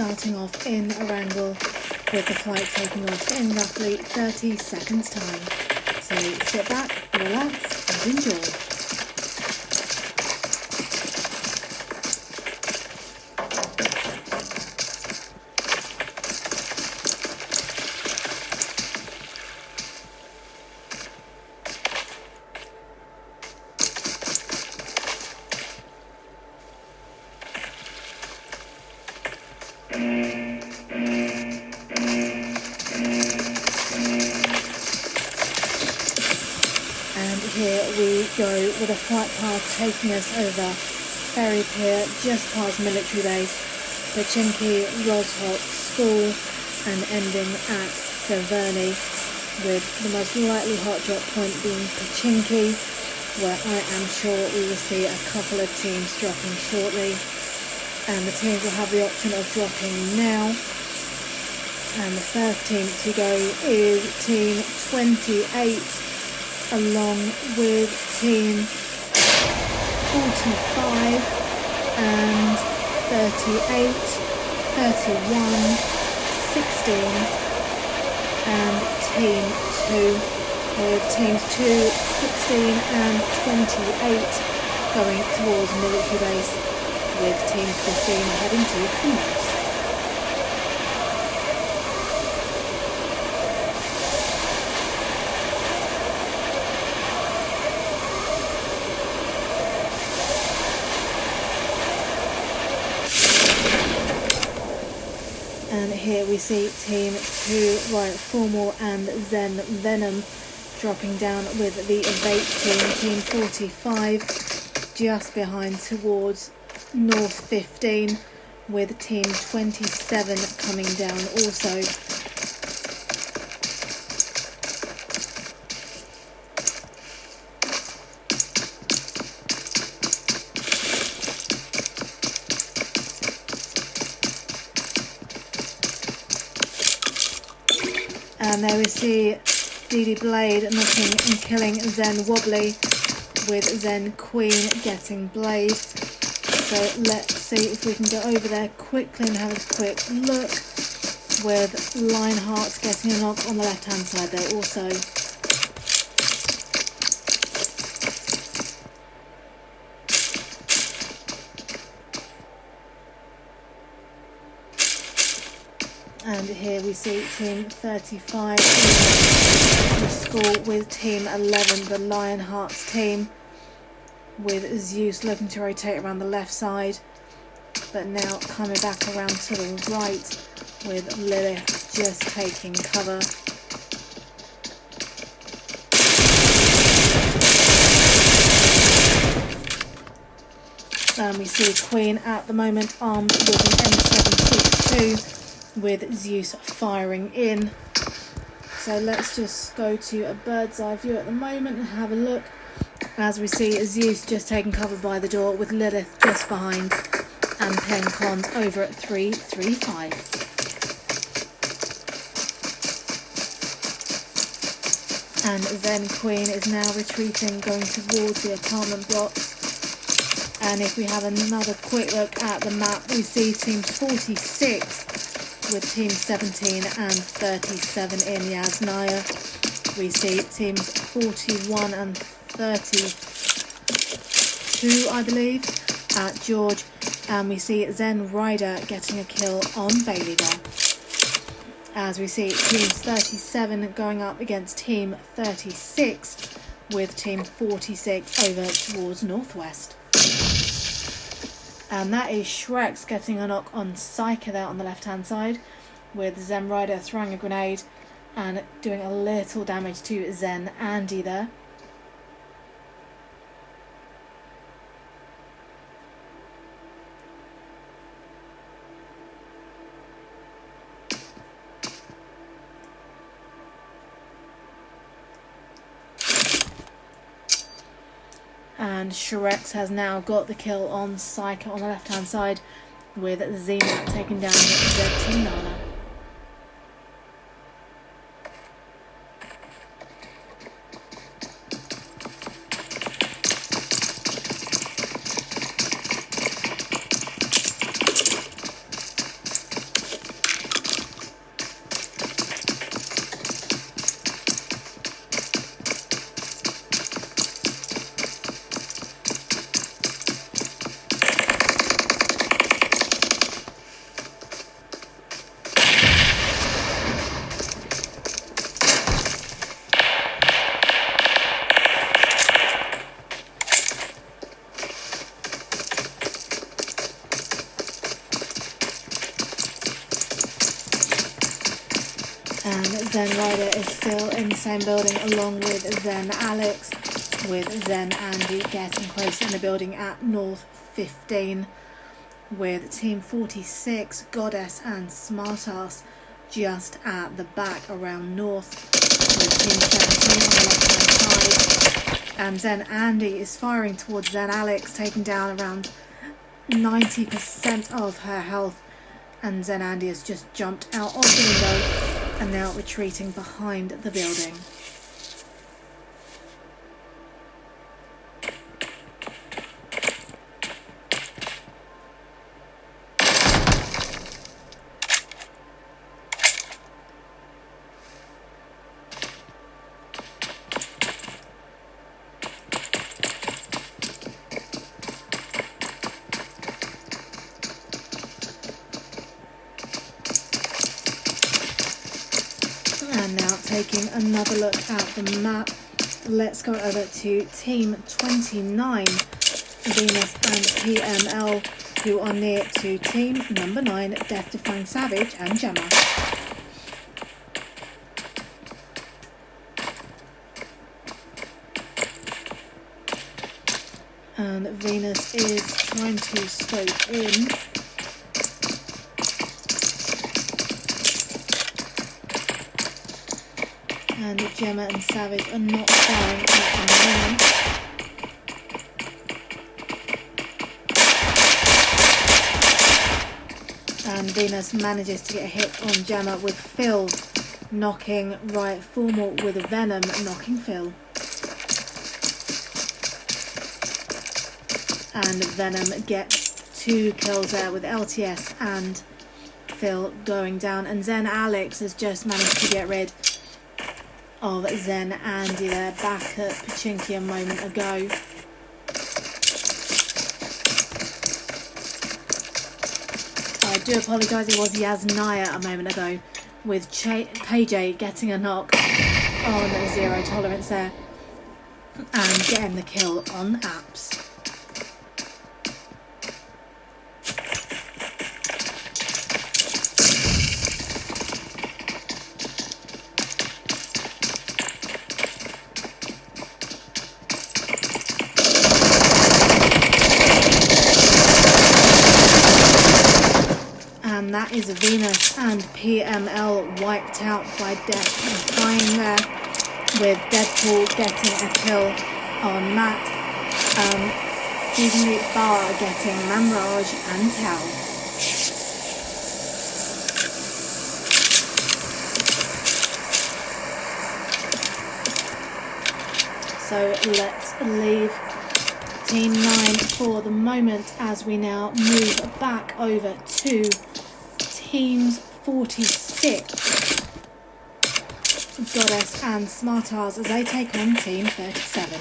starting off in Erangel, with the fight taking off in roughly 30 seconds time. So sit back, relax and enjoy. Here we go with a flight path taking us over Ferry Pier, just past military base, Pochinki, Rozhok School, and ending at Severny, with the most likely hot drop point being Pochinki, where I am sure we will see a couple of teams dropping shortly, and the teams will have the option of dropping now. And the first team to go is Team 28, along with Team 45 and 38, 31, 16 and Team 2, with Teams 2, 16 and 28 going towards military base, with Team 15 heading to Kumos. And here we see Team 2, Riot Formal and Zen Venom dropping down with the Evade team, Team 45 just behind towards North 15, with Team 27 coming down also. And there we see DD Blade knocking and killing Zen Wobbly, with Zen Queen getting Blade. So let's see if we can go over there quickly and have a quick look, with Lionheart getting a knock on the left hand side there also. And here we see Team 35 in the score with Team 11, the Lionheart's team, with Zeus looking to rotate around the left side, but now coming back around to the right, with Lilith just taking cover. And we see Queen at the moment armed with an M762, with Zeus firing in. So let's just go to a bird's eye view at the moment and have a look, as we see Zeus just taking cover by the door, with Lilith just behind, and Pencons over at 335. And then Queen is now retreating, going towards the apartment blocks. And if we have another quick look at the map, we see Team 46 with Team 17 and 37 in Yasnaya. We see Teams 41 and 32, I believe, at George. And we see Zen Rider getting a kill on Bailey there. As we see Team 37 going up against Team 36, with Team 46 over towards Northwest. And that is Shrex getting a knock on Psyker there on the left hand side, with Zen Rider throwing a grenade and doing a little damage to Zen Andy there. And Shrex has now got the kill on Psyker on the left hand side, with Zena taking down Z Nana. And Zen Rider is still in the same building along with Zen Alex, with Zen Andy getting close in the building at North 15, with Team 46, Goddess and Smartass just at the back around North, with Team 17 on the left hand side, and Zen Andy is firing towards Zen Alex, taking down around 90% of her health, and Zen Andy has just jumped out of the window and now retreating behind the building. And now taking another look at the map, let's go over to Team 29, Venus and PML, who are near to Team number 9, Death Defying Savage and Gemma. And Venus is trying to scope in. And Gemma and Savage are not firing at the moment. And Venus manages to get a hit on Gemma with Phil knocking Riot Formal, with Venom knocking Phil. And Venom gets 2 kills there with LTS and Phil going down. And Zen Alex has just managed to get rid of Zen Andy there, back at Pachinki a moment ago. I do apologise, it was Yasnaya a moment ago, with KJ getting a knock on Zero Tolerance there and getting the kill on Apps. And that is Venus and PML wiped out by Death and Flying there, with Deadpool getting a kill on Matt, Fusion Bar getting Mamraj and Tao. So let's leave Team 9 for the moment as we now move back over to Teams 46, Goddess and Smartass, as they take on Team 37.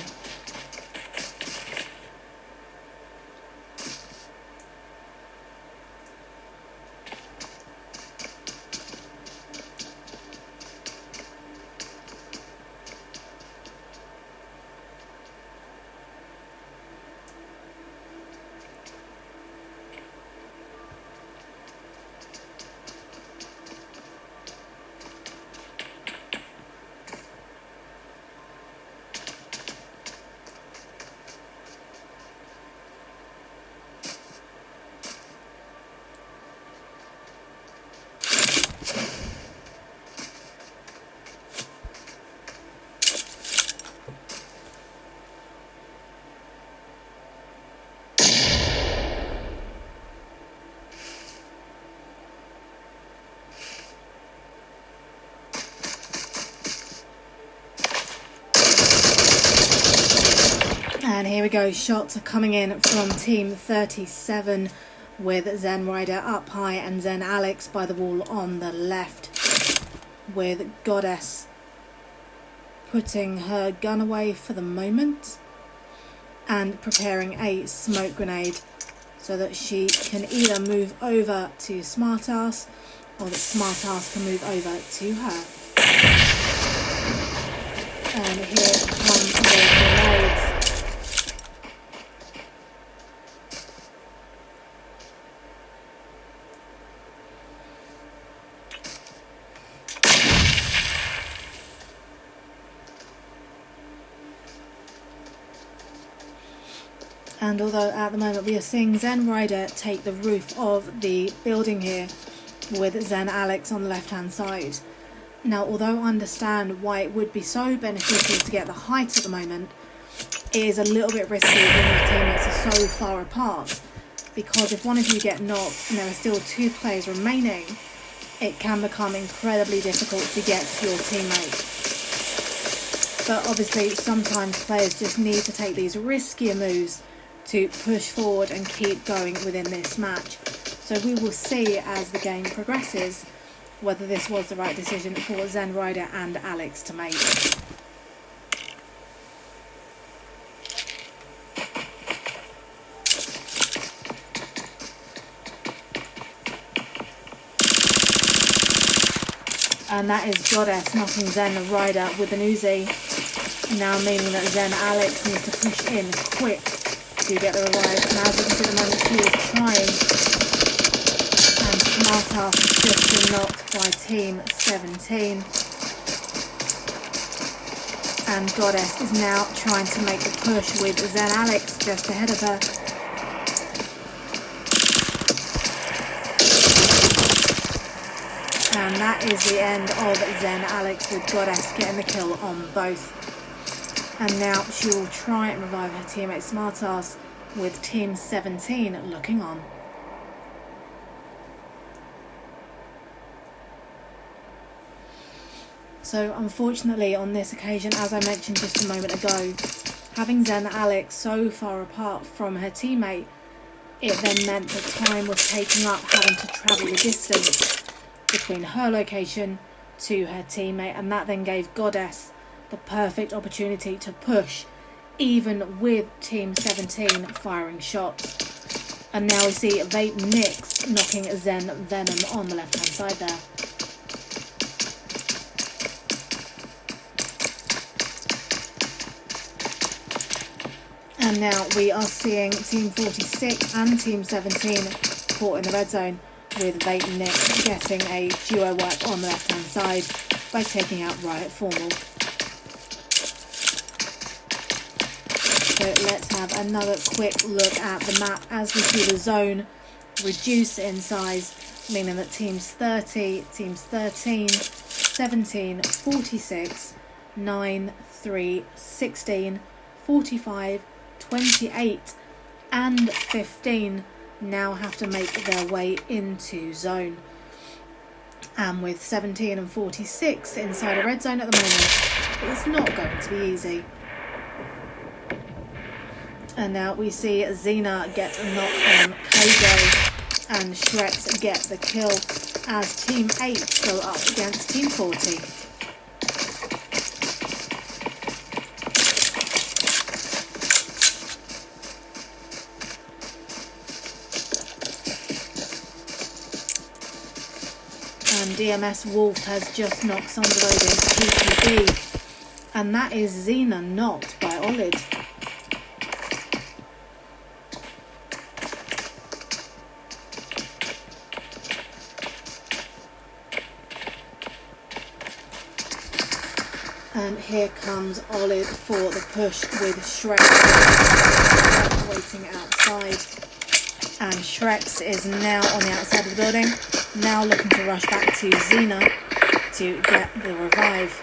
And here we go, shots are coming in from Team 37 with Zen Rider up high and Zen Alex by the wall on the left, with Goddess putting her gun away for the moment and preparing a smoke grenade so that she can either move over to Smartass or that Smartass can move over to her. And here come the grenades. And although at the moment we are seeing Zen Rider take the roof of the building here with Zen Alex on the left hand side. Now, although I understand why it would be so beneficial to get the height at the moment, it is a little bit risky when your teammates are so far apart, because if one of you get knocked and there are still 2 players remaining, it can become incredibly difficult to get to your teammate. But obviously sometimes players just need to take these riskier moves to push forward and keep going within this match. So we will see as the game progresses whether this was the right decision for Zen Rider and Alex to make. And that is Goddess knocking Zen Rider with an Uzi, now meaning that Zen Alex needs to push in quick to get the revive. And as you can see at the moment, he is trying, and Smartass has just been knocked by Team 17. And Goddess is now trying to make the push with Zen Alex just ahead of her. And that is the end of Zen Alex, with Goddess getting the kill on both. And now she will try and revive her teammate Smartass, with Team 17 looking on. So unfortunately on this occasion, as I mentioned just a moment ago, having Zen Alex so far apart from her teammate, it then meant that time was taken up having to travel the distance between her location to her teammate, and that then gave Goddess the perfect opportunity to push, even with Team 17 firing shots. And now we see Vape Nix knocking Zen Venom on the left hand side there. And now we are seeing Team 46 and Team 17 caught in the red zone, with Vape Nix getting a duo wipe on the left hand side by taking out Riot Formal. So let's have another quick look at the map as we see the zone reduce in size, meaning that teams 30, teams 13, 17, 46, 9, 3, 16, 45, 28 and 15 now have to make their way into zone. And with 17 and 46 inside a red zone at the moment, it's not going to be easy. And now we see Xena get a knock on Kogo, and Shreks get the kill as Team 8 go up against Team 40. And DMS Wolf has just knocked Sonderload in PUBG, and that is Xena knocked by Olid. And here comes Olid for the push with Shrek waiting outside. And Shreks is now on the outside of the building, now looking to rush back to Xena to get the revive.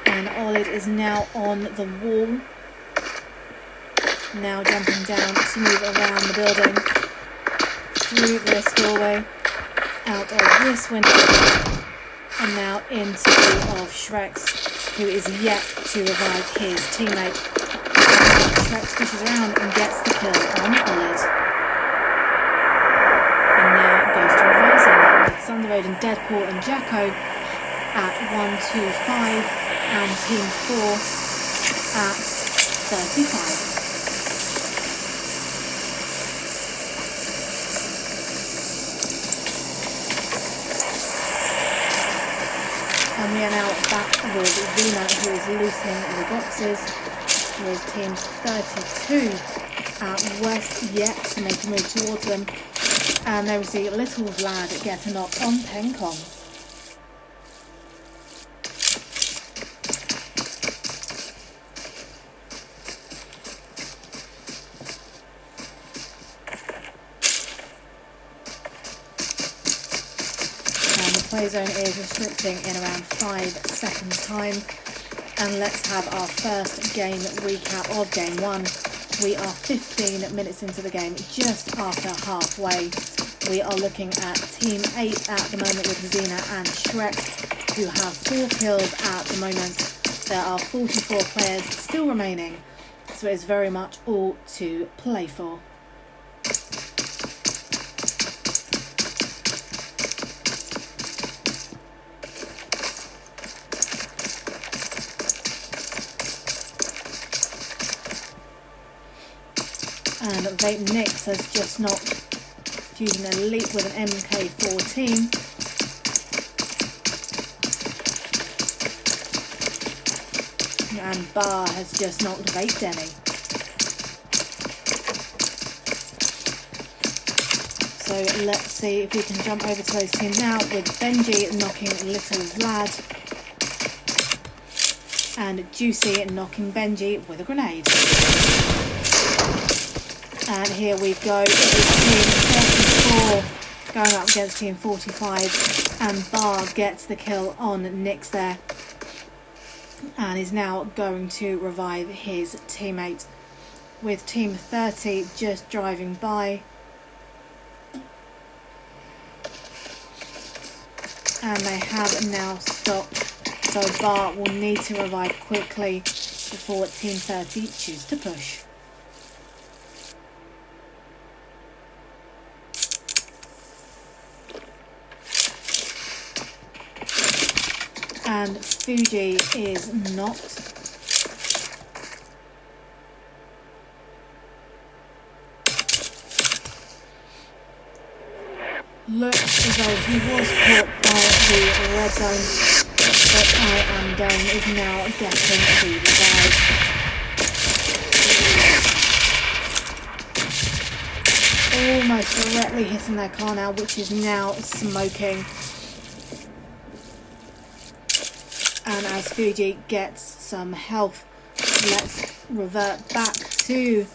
And Olid is now on the wall, now jumping down to move around the building, through this doorway, out of this window, and now into the of Shreks, who is yet to revive his teammate. Shreks pushes around and gets the kill on Olid. And now goes to revive Xena with Thunderroad and Deadpool and Jacko at 125 and Team 4 at 35. And we are now back with Xena, who is looting the boxes, with teams 32 at West yet to make a move towards them. And there we see Little's lad get a knock on Pencom. play zone is restricting in around 5 seconds time. And let's have our first game recap of game 1. We are 15 minutes into the game, just after halfway. We are looking at Team 8 at the moment with Xena and Shrek, who have 4 kills at the moment. There are 44 players still remaining, so it is very much all to play for. And Vape Nix has just knocked Fusion Elite with an MK14. And Bar has just knocked Vape Denny. So let's see if we can jump over to those teams now, with Benji knocking Little Vlad and Juicy knocking Benji with a grenade. And here we go with Team 34 going up against Team 45, and Bar gets the kill on Nix there and is now going to revive his teammate, with Team 30 just driving by. And they have now stopped, so Bar will need to revive quickly before Team 30 choose to push. And Fuji is knocked. Looks as though he was caught by the red zone, but I Am Done is now getting the revive. Almost directly hitting their car now, which is now smoking. And as Fuji gets some health, let's revert back to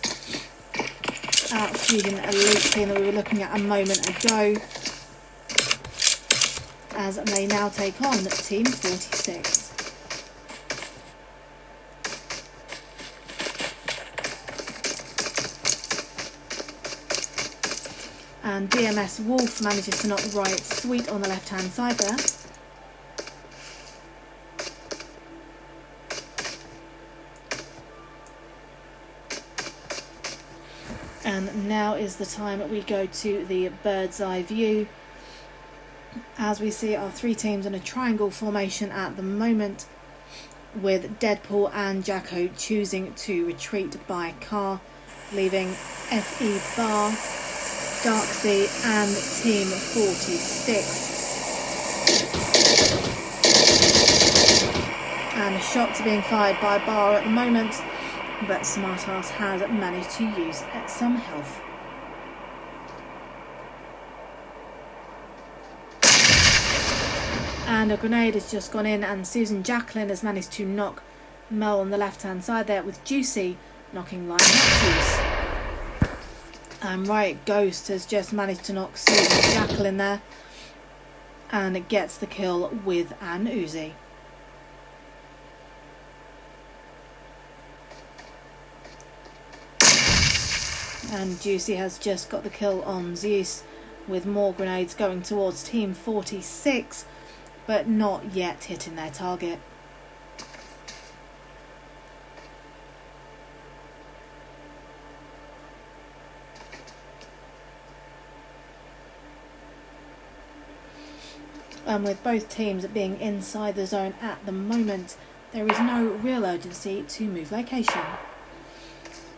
our Fusion Elite team that we were looking at a moment ago, as they now take on Team 46. And DMS Wolf manages to knock Riot Sweet on the left hand side there. And now is the time we go to the bird's eye view, as we see our 3 teams in a triangle formation at the moment, with Deadpool and Jacko choosing to retreat by car, leaving FE Bar, Darksea and Team 46. And shots are being fired by Bar at the moment, but Smartass has managed to use some health. And a grenade has just gone in, and Susan Jacqueline has managed to knock Mel on the left hand side there, with Juicy knocking Lion Nexus. And Riot Ghost has just managed to knock Susan Jacqueline there, and it gets the kill with an Uzi. And Juicy has just got the kill on Zeus, with more grenades going towards Team 46, but not yet hitting their target. And with both teams being inside the zone at the moment, there is no real urgency to move location.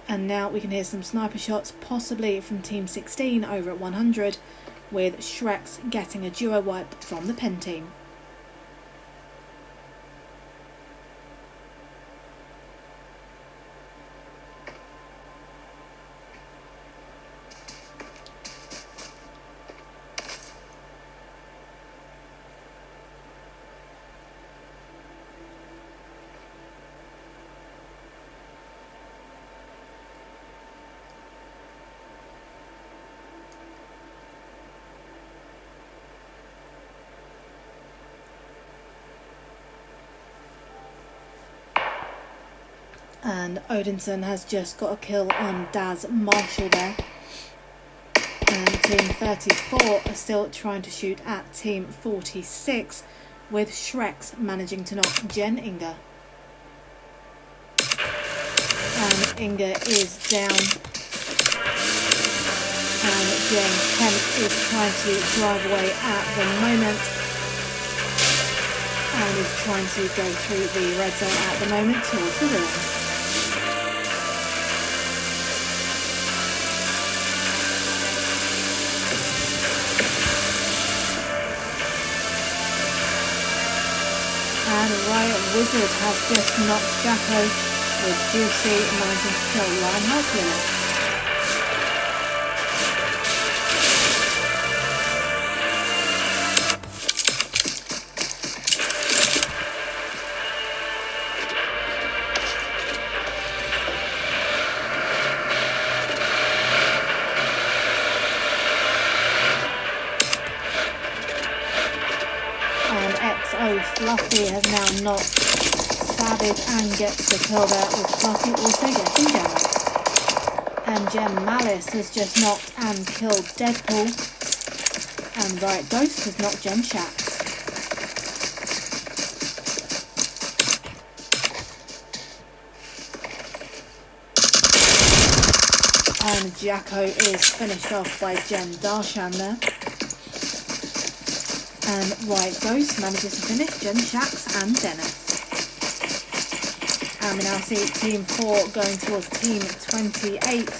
And now we can hear some sniper shots, possibly from Team 16 over at 100, with Shreks getting a duo wipe from the pen team. And Odinson has just got a kill on Daz Marshall there. And Team 34 are still trying to shoot at Team 46, with Shreks managing to knock Jen Inga. And Inga is down. And Jen Kemp is trying to drive away at the moment. And is trying to go through the red zone at the moment towards the ruins. And Riot Wizard has just knocked Jacko, with Juicy managing to kill Lionheart's Lily. And XO Fluffy has now knocked Savage and gets the kill there, with Fluffy also getting down. And Gem Malice has just knocked and killed Deadpool. And Riot Ghost has knocked Gem Shax. And Jacko is finished off by Jen Darshan there. And Riot Ghost manages to finish Jen Shax and Dennis. And we now see Team 4 going towards Team 28,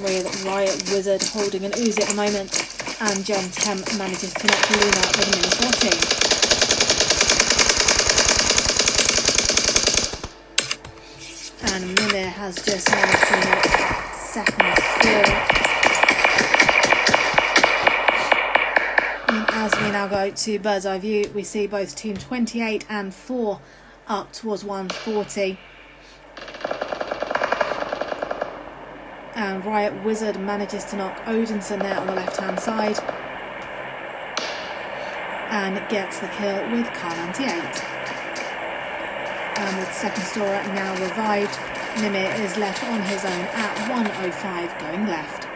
with Riot Wizard holding an Uzi at the moment, and Jen Temp manages to knock Luna with a Mini 14. And Mimir has just managed to knock second score. And as we now go to bird's eye view, we see both Team 28 and 4 up towards 140. And Riot Wizard manages to knock Odinson there on the left hand side and gets the kill with Car 98. And with second scorer now revived, Mimir is left on his own at 105 going left.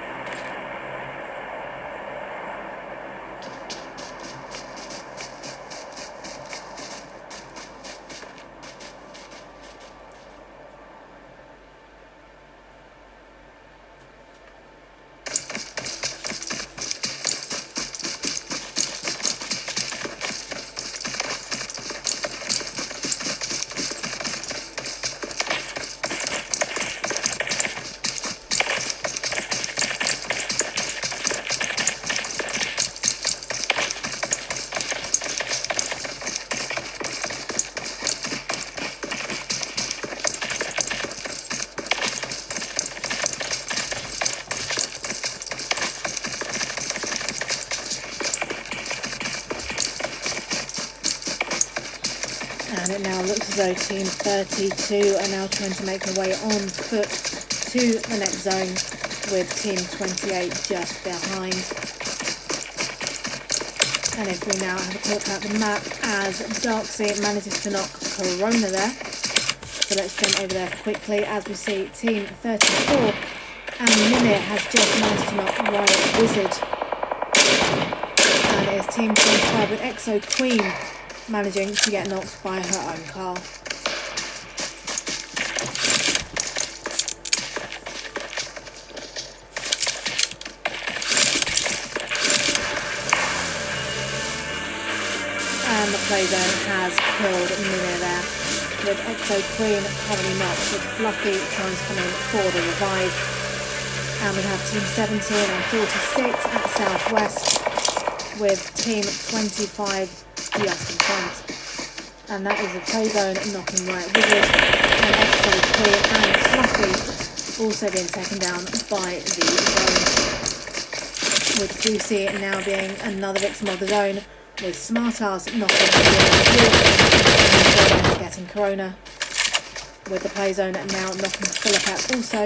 And it now looks as though Team 32 are now trying to make their way on foot to the next zone, with Team 28 just behind. And if we now have a look at the map, as Darksea manages to knock Corona there. So let's jump over there quickly as we see Team 34 and Mimir has just managed to knock Riot Wizard. And it is Team 25 with Exo Queen managing to get knocked by her own car. And the play zone has killed Mimir there, with Exo Queen currently knocked, with Fluffy trying to come in for the revive. And we have Team 17 and 46 at Southwest, with Team 25 just in front. And that is the play zone knocking Riot Wizard, and Exo Queen and Fluffy also being taken down by the zone, with Juicy now being another victim of the zone, with Smartass knocking and getting Corona, with the play zone now knocking Philippat also.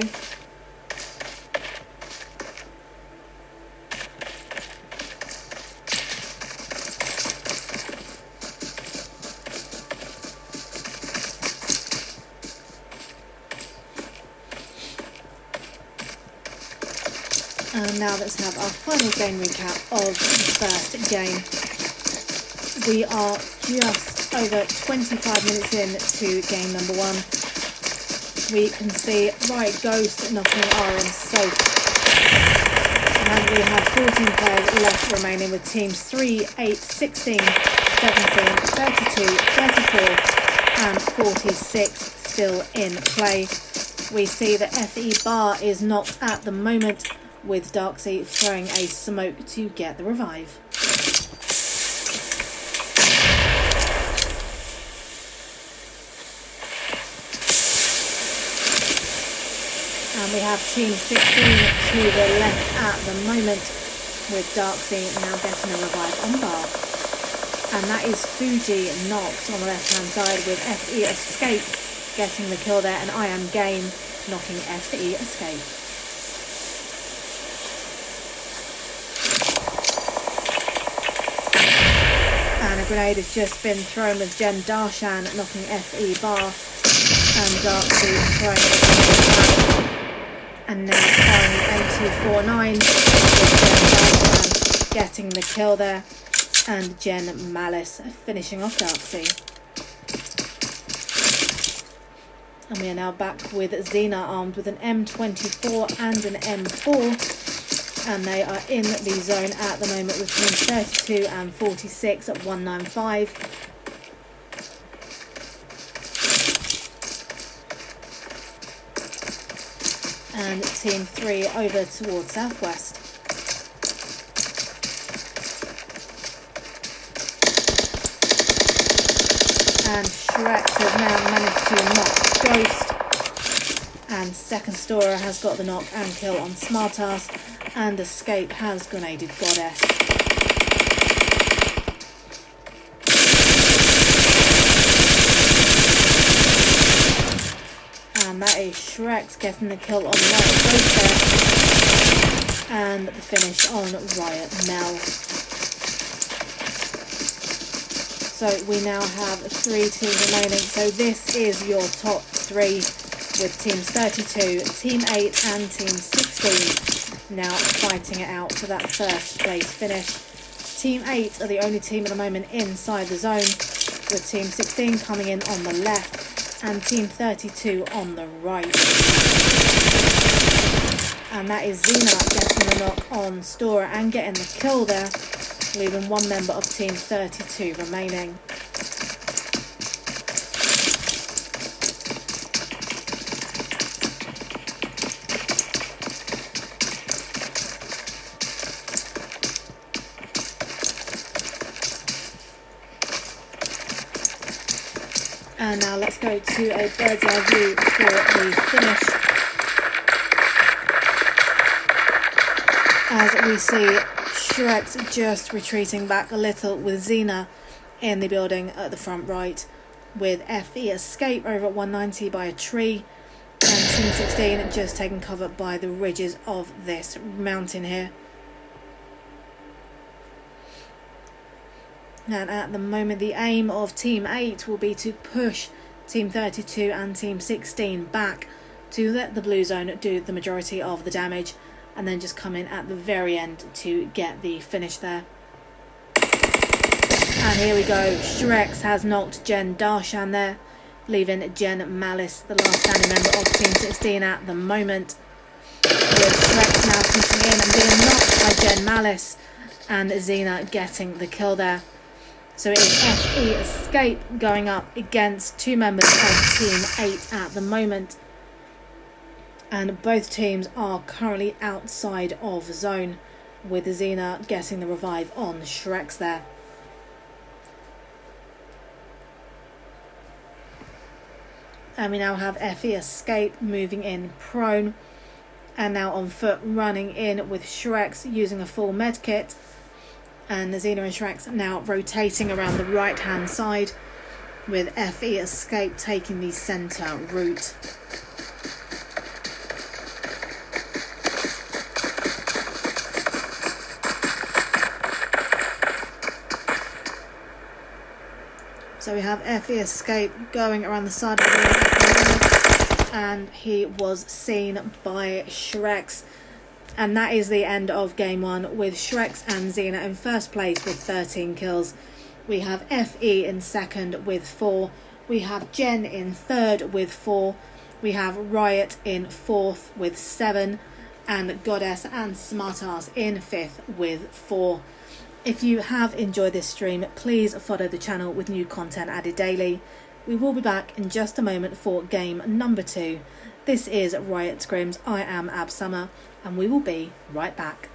And now let's have our final game recap of the first game. We are just over 25 minutes in to game number 1. We can see Riot Ghost knocking RM Soap. And we have 14 players left remaining with teams 3, 8, 16, 17, 32, 34 and 46 still in play. We see that FE Bar is knocked at the moment, with Darksea throwing a smoke to get the revive. And we have Team 16 to the left at the moment, with Darksea now getting a revive on Bar. And that is Fuji Knox on the left hand side, with FE Escape getting the kill there, and I Am Game knocking FE Escape. And a grenade has just been thrown with Jen Darshan knocking FE Bar, and Darksea throwing it. And now firing M249 with Jen Darshan getting the kill there, and Jen Malice finishing off Darksea. And we are now back with Xena armed with an M24 and an M4, and they are in the zone at the moment with teams 32 and 46 at 195. And team 3 over towards southwest. And Shrek has now managed to knock Ghost, and Second Storer has got the knock and kill on Smartass, and Escape has grenaded Goddess. And that is Shrek's getting the kill on Riot Ghost there, and the finish on Riot Mel. So we now have 3 teams remaining. So this is your top 3, with teams 32, team 8 and team 16 now fighting it out for that first place finish. Team 8 are the only team at the moment inside the zone, with team 16 coming in on the left and team 32 on the right. And that is Xena getting the knock on Storer and getting the kill there, leaving one member of team 32 remaining. And now let's go to a bird's eye view for the finish. As we see Shrek's just retreating back a little with Xena in the building at the front right, with FE Escape over at 190 by a tree, and Team 16 just taking cover by the ridges of this mountain here. And at the moment the aim of Team 8 will be to push Team 32 and Team 16 back to let the blue zone do the majority of the damage, and then just come in at the very end to get the finish there. And here we go, Shrex has knocked Jen Darshan there, leaving Jen Malice, the last standing member of Team 16 at the moment, with Shrex now pushing in and being knocked by Jen Malice, and Xena getting the kill there. So it is FE Escape going up against 2 members of Team 8 at the moment. And both teams are currently outside of zone, with Xena getting the revive on Shrex there. And we now have FE Escape moving in prone, and now on foot running in with Shrex using a full medkit. And Xena and Shrex now rotating around the right hand side, with FE Escape taking the centre route. So we have FE Escape going around the side of the road, and he was seen by Shrex And that is the end of game 1, with Shrex and Xena in first place with 13 kills. We have FE in second with 4. We have Jen in third with 4. We have Riot in fourth with 7. And Goddess and Smartass in fifth with 4. If you have enjoyed this stream, please follow the channel with new content added daily. We will be back in just a moment for game number 2. This is Riot Scrims. I am Ab Summer, and we will be right back.